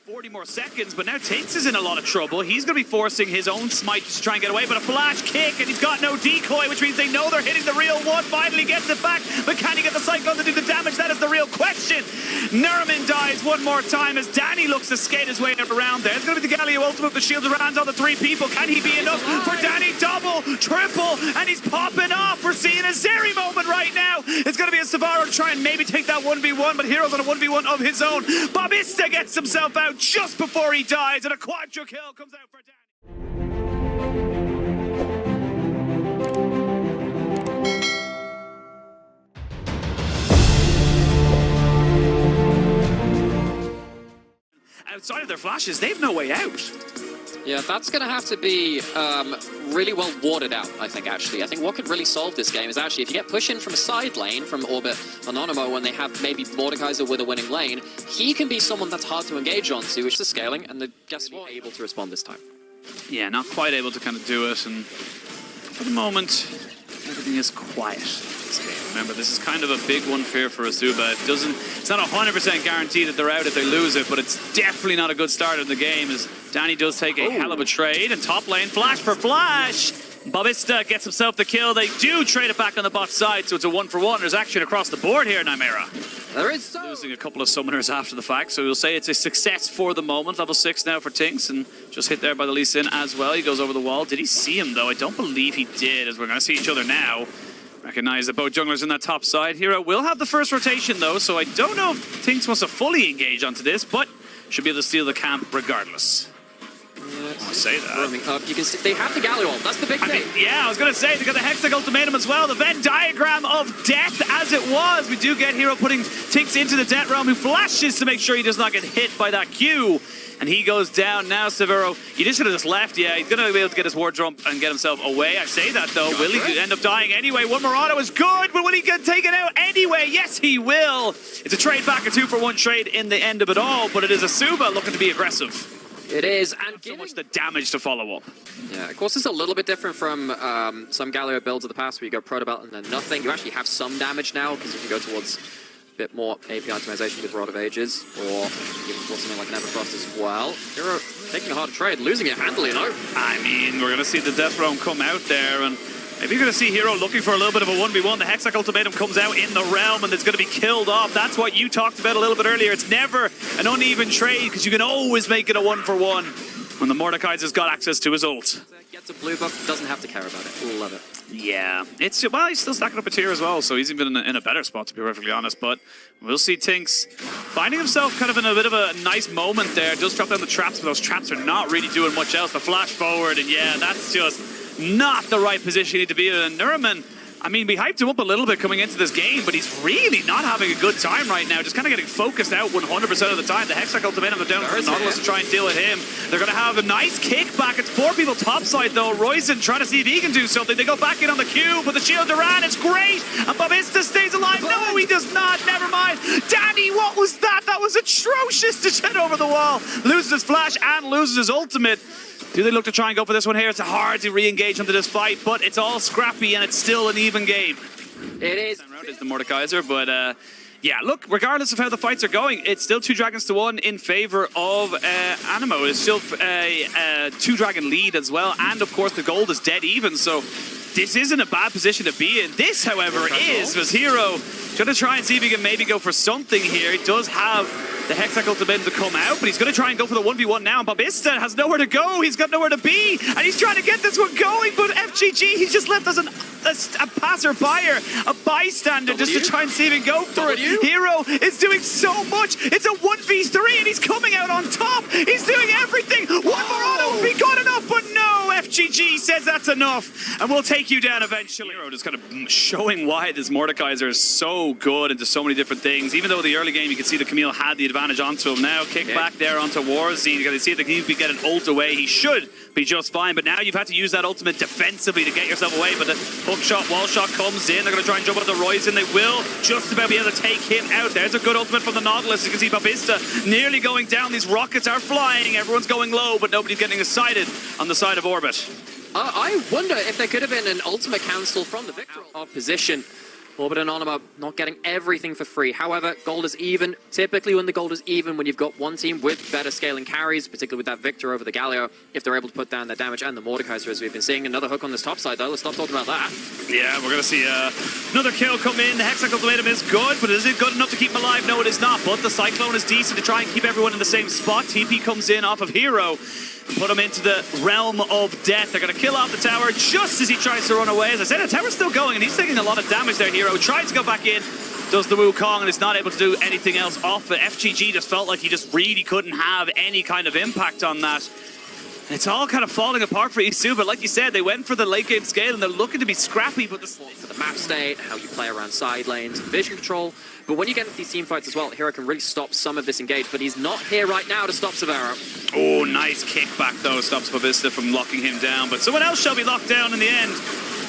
40 more seconds, but now Tynx is in a lot of trouble. He's going to be forcing his own smite to try and get away, but a flash kick, and he's got no decoy, which means they know they're hitting the real one. Finally gets it back, but can he get the cyclone to do the damage? That is the real question. Neramin dies one more time as Dany looks to skate his way around there. It's going to be the Galio ultimate, the shield around on the three people. Can he be enough for Dany? Double, triple, and he's popping off. We're seeing a Zeri moment right now. It's going to be a Savero to try and maybe take that 1v1, but Hirol's on a 1v1 of his own. Bobista gets himself out just before he dies, and a quadra kill comes out for Dany. Outside of their flashes, they have no way out. Yeah, that's going to have to be really well warded out, I think, actually. I think what could really solve this game is actually if you get pushed in from a side lane from Orbit Anonymo when they have maybe Mordekaiser with a winning lane, he can be someone that's hard to engage onto, which is scaling, and they're just not able to respond this time. Yeah, not quite able to kind of do it, and for the moment, everything is quiet. Remember, this is kind of a big one here for eSuba. It's not 100% guaranteed that they're out if they lose it, but it's definitely not a good start of the game as Dany does take a hell of a trade. And top lane, flash for flash. Bobista gets himself the kill. They do trade it back on the bot side, so it's a 1-for-1. There's action across the board here, Nymeria. There is losing a couple of summoners after the fact, so we'll say it's a success for the moment. Level 6 now for Tynx, and just hit there by the Lee Sin as well. He goes over the wall. Did he see him, though? I don't believe he did, as we're going to see each other now. Recognize that both junglers in that top side. Hirol will have the first rotation, though, so I don't know if Tynx wants to fully engage onto this, but should be able to steal the camp regardless. I say that. You can see they have the Galio ult. That's the big thing. Yeah, I was going to say, they got the Hextech ultimatum as well. The Venn diagram of death as it was. We do get Hirol putting Tynx into the death realm, who flashes to make sure he does not get hit by that Q. And he goes down now, Savero. He just should have just left. Yeah, he's going to be able to get his ward jump and get himself away. I say that, though. Will he end up dying anyway? One more auto is good, but will he get taken out anyway? Yes, he will. It's a trade back, a 2-for-1 trade in the end of it all, but it is eSuba looking to be aggressive. It is, and so much the damage to follow up. Yeah, of course, it's a little bit different from some Galio builds of the past where you go protobelt and then nothing. You actually have some damage now, because if you go towards a bit more AP optimization with Rod of Ages, or even towards something like an Everfrost as well. Hirol taking a hard trade, losing it handily, you know? I mean, we're going to see the Death Realm come out there, and maybe you're going to see Hirol looking for a little bit of a 1v1. The Hextech ultimatum comes out in the realm, and it's going to be killed off. That's what you talked about a little bit earlier. It's never an uneven trade, because you can always make it a 1-for-1 when the Mordekaiser's got access to his ult. Gets a blue buff, doesn't have to care about it. Love it. Yeah, well, he's still stacking up a tier as well, so he's even in a better spot, to be perfectly honest. But we'll see Tynx finding himself kind of in a bit of a nice moment there. Does drop down the traps, but those traps are not really doing much else. The flash forward, and yeah, that's just not the right position you need to be in. And Neramin, I mean, we hyped him up a little bit coming into this game, but he's really not having a good time right now. Just kind of getting focused out 100% of the time. The Hextech ultimatum are down for the Nautilus to try and deal with him. They're going to have a nice kickback. It's 4 people topside, though. Roison trying to see if he can do something. They go back in on the Q, but the shield Duran is great. And Bobista stays alive. No, he does not. Never mind. Dany, what was that? That was atrocious to jet over the wall. Loses his flash and loses his ultimate. Do they look to try and go for this one here? It's hard to re-engage into this fight, but it's all scrappy and it's still an even game. It is. It's the Mordekaiser, but yeah, look, regardless of how the fights are going, it's still 2 dragons to 1 in favor of Anonymo. It's still a 2-dragon lead as well, and of course the gold is dead even, so this isn't a bad position to be in. This, however, is as Hirol going to try and see if he can maybe go for something here. He does have the Hextech ultimatum to come out, but he's going to try and go for the 1v1 now. And Bobista has nowhere to go. He's got nowhere to be, and he's trying to get this one going, but FGG, he's just left as a passer-buyer, a bystander, just to try and see if he can go for it. Hirol is doing so much. It's a 1v3, and he's coming out on top. He's doing everything. One more auto would be good enough, but no, FGG says that's enough, and we'll take you down eventually. Hirol just kind of showing why this Mordekaiser is so good into so many different things. Even though the early game, you could see that Kamille had the advantage onto him. Now, kick back there onto Warszi. You can see that he can get an ult away. He should be just fine, but now you've had to use that ultimate defensively to get yourself away, but the hook shot, wall shot comes in. They're going to try and jump onto Roison. They will just about be able to take him out. There's a good ultimate from the Nautilus. You can see Bobista nearly going down. These rockets are flying. Everyone's going low, but nobody's getting excited on the side of Orbit. I wonder if there could have been an ultimate cancel from the Viktor of position. Orbit and Anonymo not getting everything for free. However, gold is even. Typically when the gold is even, when you've got one team with better scaling carries, particularly with that Viktor over the Galio, if they're able to put down their damage, and the Mordekaiser, as we've been seeing. Another hook on this top side, though. Let's stop talking about that. Yeah, we're going to see another kill come in. The Hexagon Ultimatum is good, but is it good enough to keep him alive? No, it is not. But the Cyclone is decent to try and keep everyone in the same spot. TP comes in off of Hero. Put him into the realm of death. They're going to kill off the tower just as he tries to run away. As I said, the tower's still going, and he's taking a lot of damage there, Hero. Tries to go back in, does the Wukong, and is not able to do anything else off it. FGG just felt like he just really couldn't have any kind of impact on that. It's all kind of falling apart for eSuba, but like you said, they went for the late game scale and they're looking to be scrappy, but for the map state, how you play around side lanes, vision control. But when you get into these team fights as well, Hero can really stop some of this engage, but he's not here right now to stop Savero. Oh, nice kickback though, stops bobista from locking him down, but someone else shall be locked down in the end.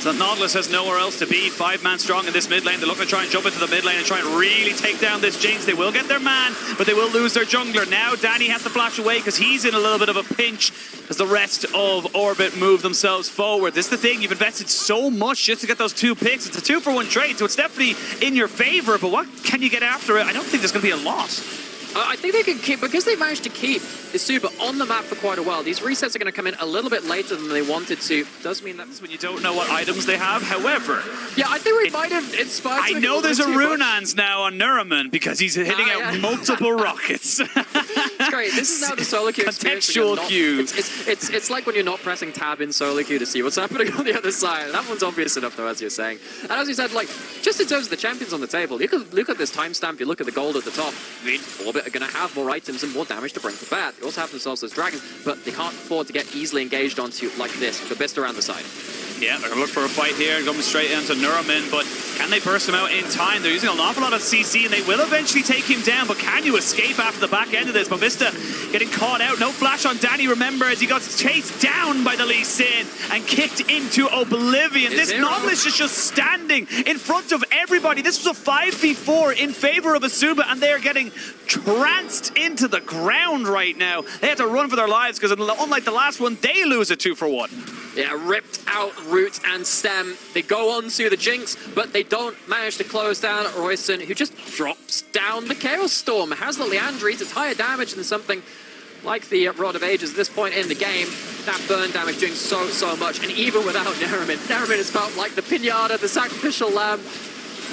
So Nautilus has nowhere else to be. 5-man strong in this mid lane. They're looking to try and jump into the mid lane and try and really take down this Jinx. They will get their man, but they will lose their jungler. Now Dany has to flash away because he's in a little bit of a pinch as the rest of Orbit move themselves forward. This is the thing, you've invested so much just to get those 2 picks. It's a 2-for-1 trade, so it's definitely in your favor, but what can you get after it? I don't think there's going to be a loss. I think they can keep, because they managed to keep eSuba on the map for quite a while. These resets are going to come in a little bit later than they wanted to. Does mean that's when you don't know what items they have. However, yeah, I think we might have inspired. I know there's a Runans now on Neramin because he's hitting out multiple rockets. It's great. This is now the solo queue experience. Contextual queue. It's like when you're not pressing tab in solo queue to see what's happening on the other side. That one's obvious enough, though, as you're saying. And as you said, like just in terms of the champions on the table, you could look at this timestamp. You look at the gold at the top. Orbit are going to have more items and more damage to bring to bear. They also have themselves those dragons, but they can't afford to get easily engaged onto like this. The bobista around the side. Yeah, they're going to look for a fight here, going straight into Neramin, but can they burst him out in time? They're using an awful lot of CC, and they will eventually take him down, but can you escape after the back end of this? bobista getting caught out. No flash on Dany, remember, as he got chased down by the Lee Sin and kicked into oblivion. This Nautilus is just standing in front of everybody. This was a 5v4 in favor of eSuba, and they are getting tranced into the ground right now. They have to run for their lives because unlike the last one, they lose a 2-for-1. Yeah, ripped out root and stem. They go on to the Jinx, but they don't manage to close down Roison, who just drops down the Chaos Storm. Has the Leandries. It's higher damage than something like the Rod of Ages at this point in the game. That burn damage doing so much, and even without Neramin has felt like the pinata, the sacrificial lamb.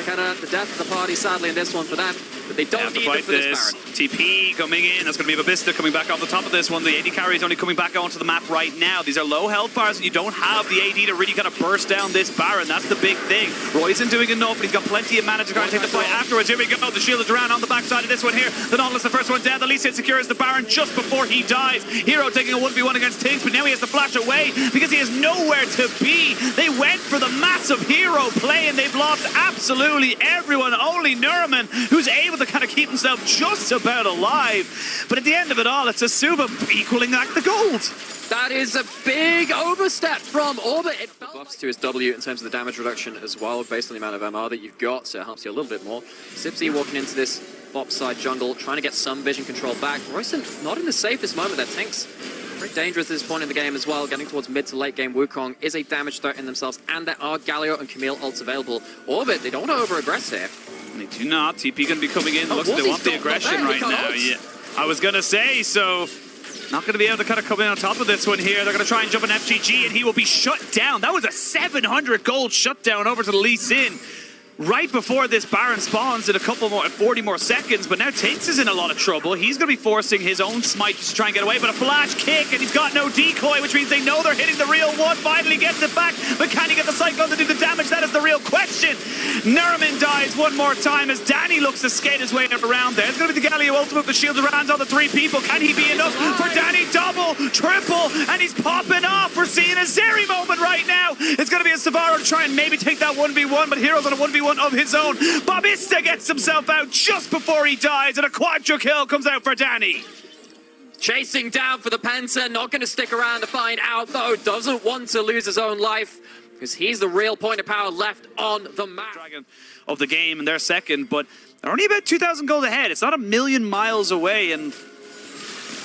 Kind of the death of the party, sadly, in this one for them. But they don't need it for this Baron. TP coming in. That's going to be bobista coming back off the top of this one. The AD carry is only coming back onto the map right now. These are low health bars, and you don't have the AD to really kind of burst down this Baron. That's the big thing. Roy's doing enough, but he's got plenty of mana to try and take the fight afterwards. Here we go. The shield is around on the backside of this one here. The Nautilus, the first one down. The Lee Sin secures the Baron just before he dies. Hero taking a 1v1 against Tynx, but now he has to flash away because he has nowhere to be. They went for the massive Hero play, and they've lost absolutely everyone. Only Neramin, who's able to kind of keep himself just about alive. But at the end of it all, it's eSuba equaling like the gold. That is a big overstep from Orbit. It buffs to his W in terms of the damage reduction as well, based on the amount of MR that you've got, so it helps you a little bit more. Czypsy walking into this bot side jungle, trying to get some vision control back. Roison not in the safest moment there. Tynx very dangerous at this point in the game as well. Getting towards mid to late game, Wukong is a damage threat in themselves, and there are Galio and Kamille ults available. Orbit, they don't want to over-aggress here. They do not. TP going to be coming in. Looks like they want the aggression right now. Yeah, I was going to say, so not going to be able to kind of come in on top of this one here. They're going to try and jump an FGG, and he will be shut down. That was a 700 gold shutdown over to the Lee Sin. Right before this Baron spawns in a couple more, 40 more seconds, but now Tynx is in a lot of trouble. He's going to be forcing his own smite to try and get away, but a flash kick, and he's got no decoy, which means they know they're hitting the real one. Finally gets it back, but can he get the Cyclone to do the damage? That is the real question. Neramin dies one more time as Dany looks to skate his way around there. It's going to be the Galio ultimate, the shield around all the 3 people. Can he be enough for Dany? Double, triple, and he's popping off. We're seeing a Zeri moment right now. It's going to be a Savero to try and maybe take that 1v1, but Hero's on a 1v1 of his own. bobista gets himself out just before he dies, and a quadra kill comes out for Dany. Chasing down for the Penta, not going to stick around to find out, though. Doesn't want to lose his own life, because he's the real point of power left on the map. Dragon of the game, and they're second, but they're only about 2,000 gold ahead. It's not a million miles away, and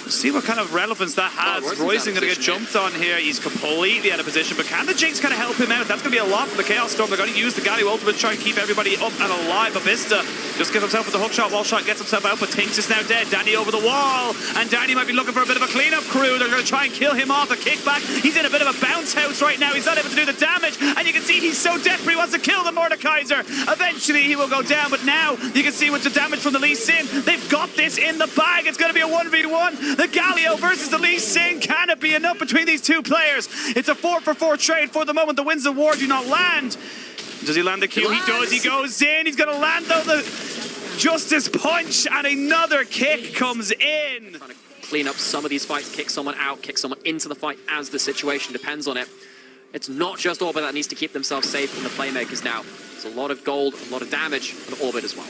See what kind of relevance that has. Roison going to get jumped on here. He's completely out of position, but can the Jinx kind of help him out? That's going to be a lot for the Chaos Storm. They're going to use the Galio ultimate to try and keep everybody up and alive. Bobista just gets himself with the hook shot, wall shot, gets himself out, but Tynx is now dead. Dany over the wall, and Dany might be looking for a bit of a cleanup crew. They're going to try and kill him off. A kickback. He's in a bit of a bounce house right now. He's not able to do the damage, and you can see he's so desperate. He wants to kill the Mordekaiser. Eventually, he will go down, but now you can see with the damage from the Lee Sin, they've got this in the bag. It's going to be a 1v1. The Galio versus the Lee Sin. Can it be enough between these two players? It's a 4-for-4 trade for the moment. The Winds of War do not land. Does he land the Q? He does. He goes in. He's going to land, though, the Justice Punch, and another kick comes in. Trying to clean up some of these fights, kick someone out, kick someone into the fight as the situation depends on it. It's not just Orbit that needs to keep themselves safe from the playmakers now. There's a lot of gold, a lot of damage for Orbit as well.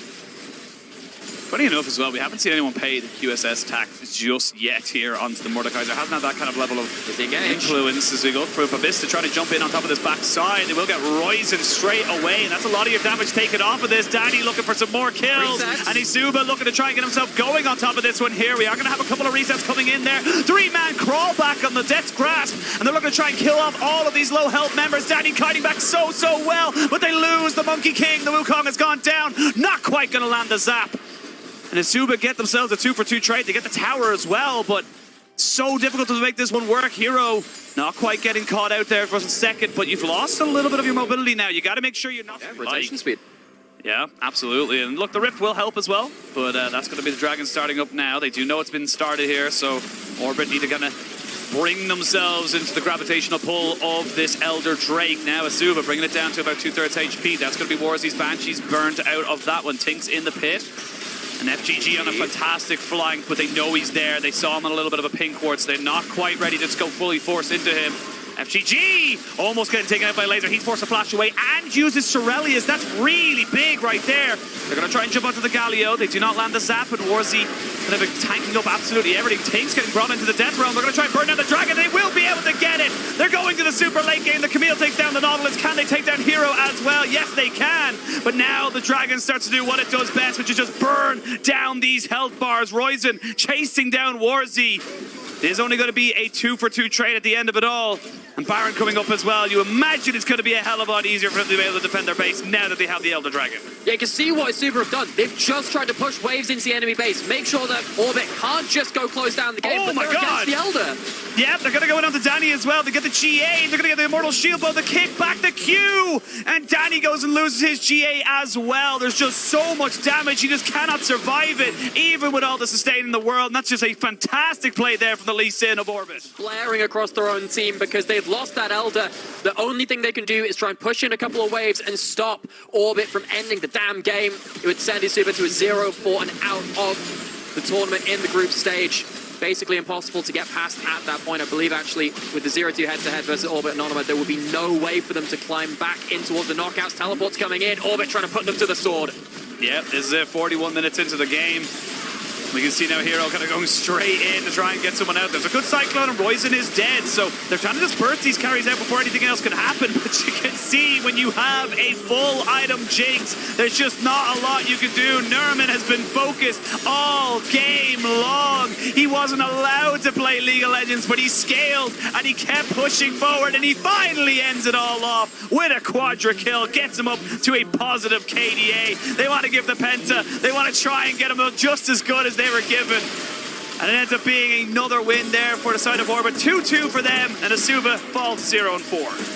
Funny enough as well, we haven't seen anyone pay the QSS tax just yet here onto the Mordekaiser. Hasn't had that kind of level of influence as we go for Bobista trying to jump in on top of this backside. They will get Roison straight away, and that's a lot of your damage taken off of this. Dany looking for some more kills, and eSuba looking to try and get himself going on top of this one here. We are going to have a couple of resets coming in there. 3-man crawl back on the Death's Grasp, and they're looking to try and kill off all of these low health members. Dany kiting back so well, but they lose the Monkey King. The Wukong has gone down. Not quite going to land the zap. And eSuba get themselves a 2-for-2 trade. They get the tower as well, but so difficult to make this one work. Hero not quite getting caught out there for a second, but you've lost a little bit of your mobility now. You got to make sure you're not... rotation speed. Yeah, absolutely. And look, the Rift will help as well, but that's going to be the Dragon starting up now. They do know it's been started here, so Orbit need to kind of bring themselves into the gravitational pull of this Elder Drake. Now eSuba bringing it down to about 2/3 HP. That's going to be Warszi's Banshees burned out of that one. Tynx in the pit. And FGG on a fantastic flank, but they know he's there. They saw him on a little bit of a pink ward, so they're not quite ready to just go fully force into him. FGG almost getting taken out by laser. He's forced to flash away and uses Sorelius. That's really big right there. They're going to try and jump onto the Galio. They do not land the zap, and Warszi kind of tanking up absolutely everything. Tynx getting brought into the death realm. They're going to try and burn down the dragon. They will be able to get it. They're going to the super late game. The Kamille takes down the Nautilus. Can they take down Hero as well? Yes, they can. But now the dragon starts to do what it does best, which is just burn down these health bars. Roison chasing down Warszi. There's only going to be a 2-for-2 trade at the end of it all. And Baron coming up as well. You imagine it's going to be a hell of a lot easier for them to be able to defend their base now that they have the Elder Dragon. Yeah, you can see what eSuba have done. They've just tried to push waves into the enemy base. Make sure that Orbit can't just go close down the game, oh but my they're God. against the Elder. Yep, they're going to go in onto Dany as well. They get the GA. They're going to get the Immortal Shield Bow, the kick back, the Q. And Dany goes and loses his GA as well. There's just so much damage. He just cannot survive it, even with all the sustain in the world. And that's just a fantastic play there from the Lee Sin of Orbit. Blaring across their own team because they've lost that Elder. The only thing they can do is try and push in a couple of waves and stop Orbit from ending the damn game. It would send eSuba to a 0-4 and out of the tournament in the group stage. Basically impossible to get past at that point. I believe actually with the 0-2 head-to-head versus Orbit and Anonymo, there would be no way for them to climb back in towards the knockouts. Teleports coming in, Orbit trying to put them to the sword. Yep, this is 41 minutes into the game. We can see now Hero kind of going straight in to try and get someone out. There's a good Cyclone and Roison is dead, so they're trying to just burst these carries out before anything else can happen. But you can see when you have a full item Jinx, there's just not a lot you can do. Neramin has been focused all game long. He wasn't allowed to play League of Legends, but he scaled and he kept pushing forward, and he finally ends it all off with a quadra kill. Gets him up to a positive KDA. They want to give the Penta. They want to try and get him just as good as they were given. And it ends up being another win there for the side of Orbit. 2-2 for them, and eSuba falls to 0-4.